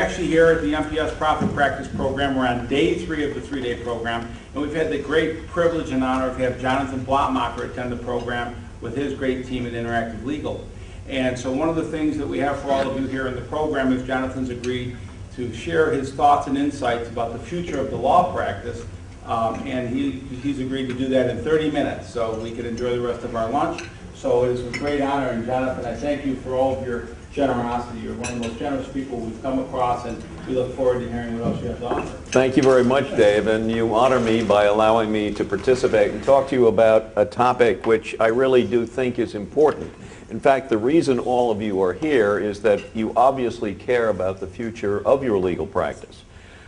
actually here at the MPS Profit Practice Program. We're on day 3 of the 3-day program, and we've had the great privilege and honor of have Jonathon Blattmachr attend the program with his great team at Interactive Legal. And so one of the things that we have for all of you here in the program is Jonathon's agreed to share his thoughts and insights about the future of the law practice, and he's agreed to do that in 30 minutes, so we can enjoy the rest of our lunch. So it is with great honor, and Jonathon, I thank you for all of your generosity. You're one of the most generous people we've come across, and we look forward to hearing what else you have to offer. Thank you very much, Dave, and you honor me by allowing me to participate and talk to you about a topic which I really do think is important. In fact, the reason all of you are here is that you obviously care about the future of your legal practice.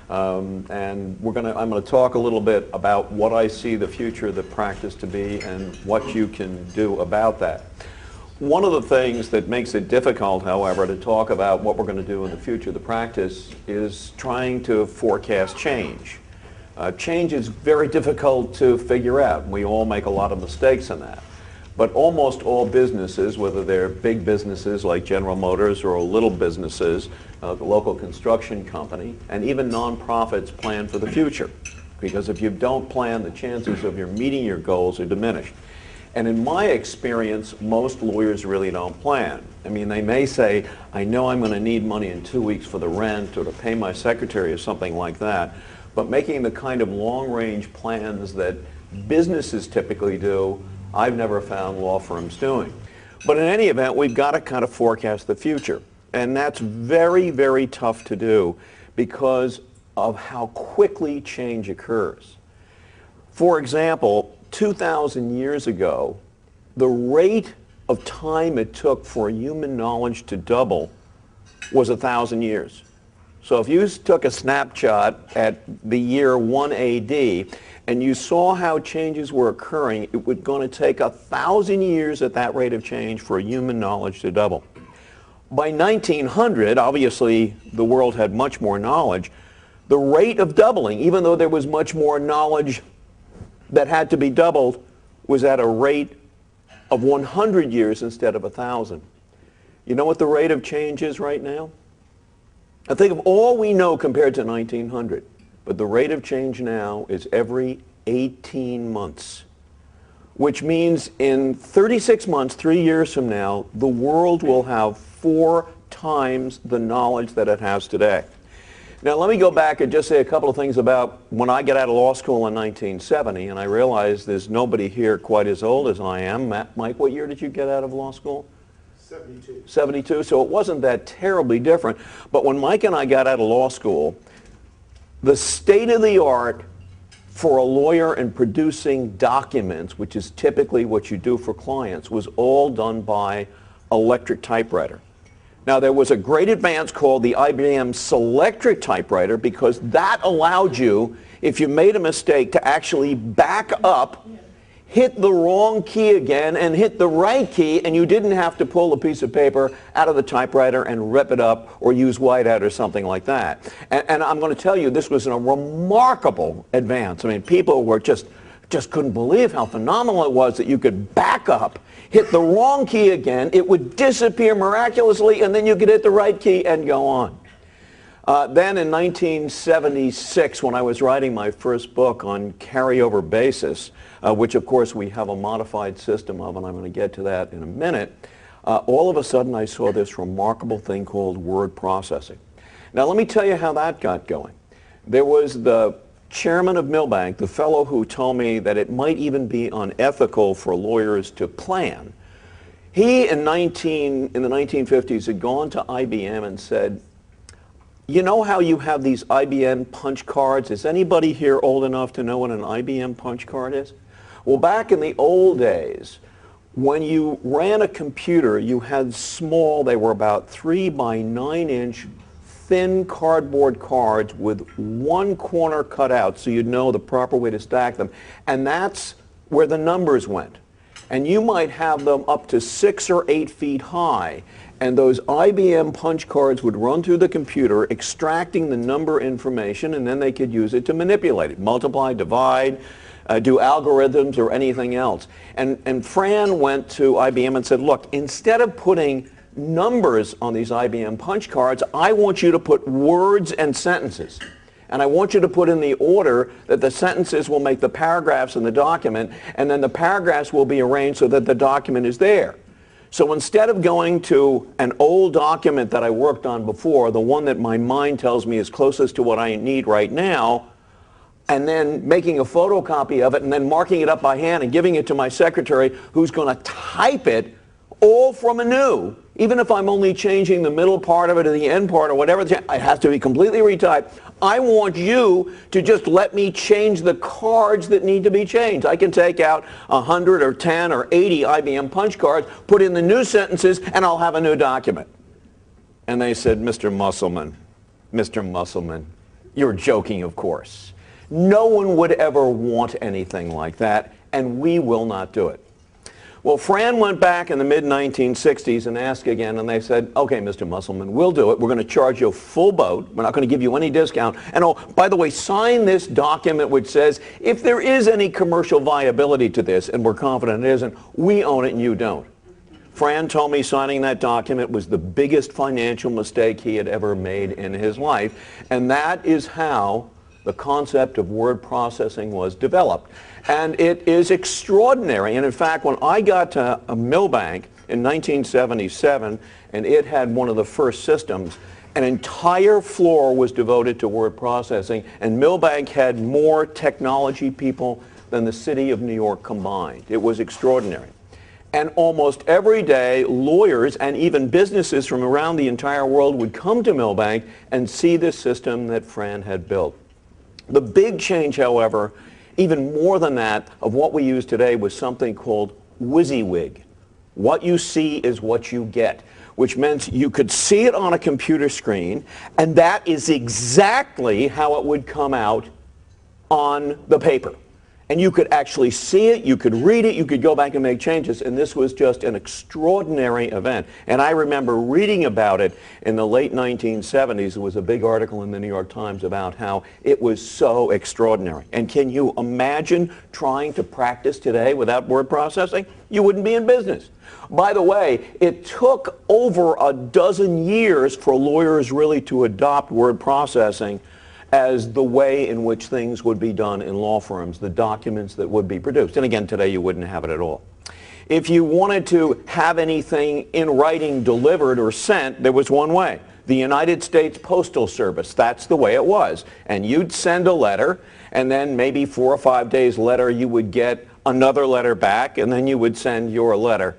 And I'm going to talk a little bit about what I see the future of the practice to be and what you can do about that. One of the things that makes it difficult, however, to talk about what we're going to do in the future of the practice is trying to forecast change. Change is very difficult to figure out. We all make a lot of mistakes in that. But almost all businesses, whether they're big businesses like General Motors or little businesses, the local construction company, and even nonprofits plan for the future. Because if you don't plan, the chances of your meeting your goals are diminished. And in my experience, most lawyers really don't plan. I mean, they may say, I know I'm going to need money in 2 weeks for the rent or to pay my secretary or something like that. But making the kind of long-range plans that businesses typically do, I've never found law firms doing. But in any event, we've got to kind of forecast the future. And that's very, very tough to do because of how quickly change occurs. For example, 2,000 years ago, the rate of time it took for human knowledge to double was 1,000 years. So if you took a snapshot at the year 1 AD and you saw how changes were occurring, it was going to take 1,000 years at that rate of change for human knowledge to double. By 1900, obviously the world had much more knowledge. The rate of doubling, even though there was much more knowledge that had to be doubled, was at a rate of 100 years instead of 1,000. You know what the rate of change is right now? I think of all we know compared to 1900, but the rate of change now is every 18 months, which means in 36 months, 3 years from now, the world will have 4 times the knowledge that it has today. Now let me go back and just say a couple of things about when I got out of law school in 1970, and I realize there's nobody here quite as old as I am. Mike, what year did you get out of law school? 72. 72, so it wasn't that terribly different. But when Mike and I got out of law school, the state of the art for a lawyer in producing documents, which is typically what you do for clients, was all done by electric typewriter. Now there was a great advance called the Ibm Selectric Typewriter because that allowed you, if you made a mistake, to actually back up, hit the wrong key again, and hit the right key, and you didn't have to pull a piece of paper out of the typewriter and rip it up or use whiteout or something like that. And I'm going to tell you, this was a remarkable advance. I mean, people were just couldn't believe how phenomenal it was that you could back up, hit the wrong key again, it would disappear miraculously, and then you could hit the right key and go on. Then in 1976, when I was writing my first book on carryover basis, which of course we have a modified system of, and I'm going to get to that in a minute, all of a sudden I saw this remarkable thing called word processing. Now let me tell you how that got going. There was the chairman of Milbank, the fellow who told me that it might even be unethical for lawyers to plan. He in the 1950s had gone to IBM and said, you know how you have these IBM punch cards? Is anybody here old enough to know what an IBM punch card is? Well, back in the old days, when you ran a computer, you had small, they were about 3 by 9 inch thin cardboard cards with one corner cut out so you'd know the proper way to stack them. And that's where the numbers went. And you might have them up to 6 or 8 feet high. And those IBM punch cards would run through the computer, extracting the number information, and then they could use it to manipulate it, multiply, divide, do algorithms or anything else. And Fran went to IBM and said, look, instead of putting numbers on these IBM punch cards. I want you to put words and sentences. And I want you to put in the order that the sentences will make the paragraphs in the document, and then the paragraphs will be arranged so that the document is there. So instead of going to an old document that I worked on before, the one that my mind tells me is closest to what I need right now, and then making a photocopy of it and then marking it up by hand and giving it to my secretary who's going to type it all from anew, even if I'm only changing the middle part of it or the end part or whatever, it has to be completely retyped. I want you to just let me change the cards that need to be changed. I can take out 100 or 10 or 80 IBM punch cards, put in the new sentences, and I'll have a new document. And they said, Mr. Musselman, you're joking, of course. No one would ever want anything like that, and we will not do it. Well, Fran went back in the mid-1960s and asked again, and they said, okay, Mr. Musselman, we'll do it. We're going to charge you full boat. We're not going to give you any discount. And oh, by the way, sign this document which says, if there is any commercial viability to this, and we're confident it isn't, we own it and you don't. Fran told me signing that document was the biggest financial mistake he had ever made in his life. And that is how the concept of word processing was developed. And it is extraordinary. And in fact, when I got to Milbank in 1977, and it had one of the first systems, an entire floor was devoted to word processing, and Milbank had more technology people than the city of New York combined. It was extraordinary. And almost every day, lawyers and even businesses from around the entire world would come to Milbank and see the system that Fran had built. The big change, however, even more than that, of what we use today was something called Wysiwyg. What you see is what you get, which meant you could see it on a computer screen, and that is exactly how it would come out on the paper. And you could actually see it, you could read it, you could go back and make changes, and this was just an extraordinary event. And I remember reading about it in the late 1970s. There was a big article in the New York Times about how it was so extraordinary. And can you imagine trying to practice today without word processing? You wouldn't be in business. By the way, it took over a dozen years for lawyers really to adopt word processing as the way in which things would be done in law firms, the documents that would be produced. And again, today you wouldn't have it at all. If you wanted to have anything in writing delivered or sent, there was one way. The United States Postal Service, that's the way it was. And you'd send a letter, and then maybe 4 or 5 days later you would get another letter back, and then you would send your letter.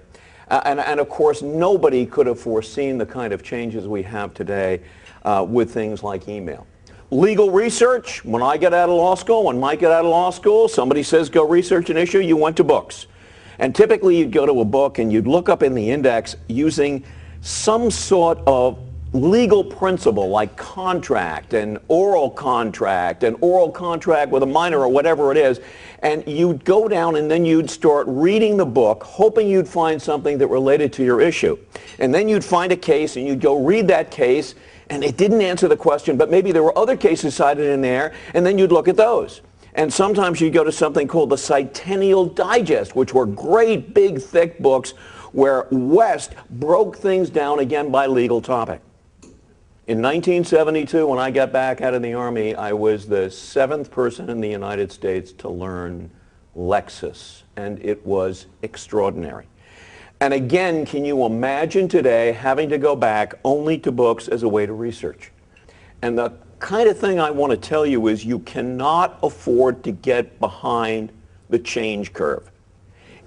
And of course, nobody could have foreseen the kind of changes we have today with things like email. Legal research, when I get out of law school, when Mike got out of law school, somebody says go research an issue, you went to books. And typically you'd go to a book and you'd look up in the index using some sort of legal principle like contract and oral contract with a minor or whatever it is, and you'd go down and then you'd start reading the book hoping you'd find something that related to your issue. And then you'd find a case and you'd go read that case, and it didn't answer the question, but maybe there were other cases cited in there, and then you'd look at those. And sometimes you'd go to something called the Centennial Digest, which were great, big, thick books where West broke things down again by legal topic. In 1972, when I got back out of the Army, I was the 7th person in the United States to learn Lexis, and it was extraordinary. And again, can you imagine today having to go back only to books as a way to research? And the kind of thing I want to tell you is you cannot afford to get behind the change curve.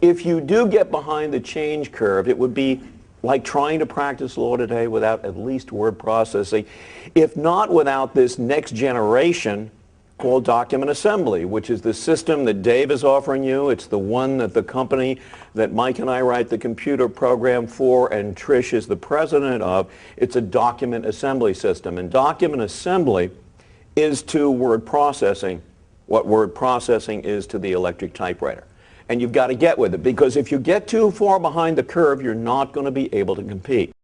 If you do get behind the change curve, it would be like trying to practice law today without at least word processing, if not without this next generation called document assembly, which is the system that Dave is offering you. It's the one that the company that Mike and I write the computer program for and Trish is the president of. It's a document assembly system. And document assembly is to word processing what word processing is to the electric typewriter. And you've got to get with it, because if you get too far behind the curve, you're not going to be able to compete.